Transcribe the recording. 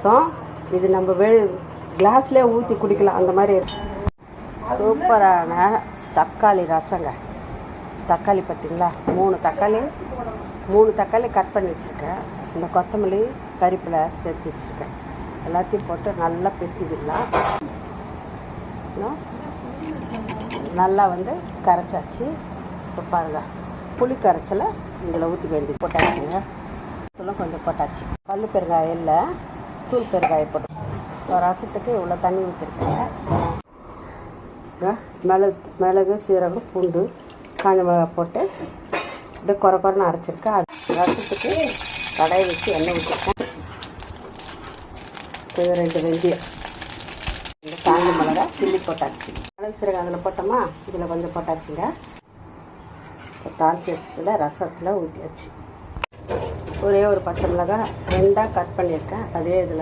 ரசம் இது நம்ம கிளாஸ்லேயே ஊற்றி குடிக்கலாம். அந்த மாதிரி சூப்பரான தக்காளி ரசங்க. தக்காளி பார்த்தீங்களா, மூணு தக்காளி கட் பண்ணி வச்சுருக்கேன். இந்த கொத்தமல்லி கறிப்பிலை சேர்த்து வச்சுருக்கேன். எல்லாத்தையும் போட்டு நல்லா பிசிக்கலாம். நல்லா கரைச்சாச்சு. இப்போ பாருங்க, புளி கரைச்சலை இதில் ஊற்றிக்க வேண்டியது போட்டாச்சுங்க. இதெல்லாம் கொஞ்சம் போட்டாச்சு. கல் பெருங்காயம் இல்லை, தூள் பெருங்காயம் போட்டு ரசத்துக்கு இவ்வளோ தண்ணி ஊற்றிருக்கேங்க. மிளகு, சீரகம், பூண்டு, காஞ்ச மிளகாய் போட்டு அப்படியே குறைன்னு அரைச்சிருக்கேன். அது ரசத்துக்கு கடாயை வச்சு எண்ணெய் ஊற்றிருக்கேன். கொஞ்சம் 2 வெந்தயம், இந்த காஞ்ச மிளகாய் கிள்ளி போட்டாச்சு. மிளகு சீரகம் அதில் போட்டோமா, இதில் கொஞ்சம் போட்டாச்சுங்க. இப்போ தாளிச்சி வச்சதில் ரசத்தில் ஊற்றியாச்சு. ஒரே ஒரு பச்சை மிளகாய் 2ஆக கட் பண்ணியிருக்கேன், அதே இதில்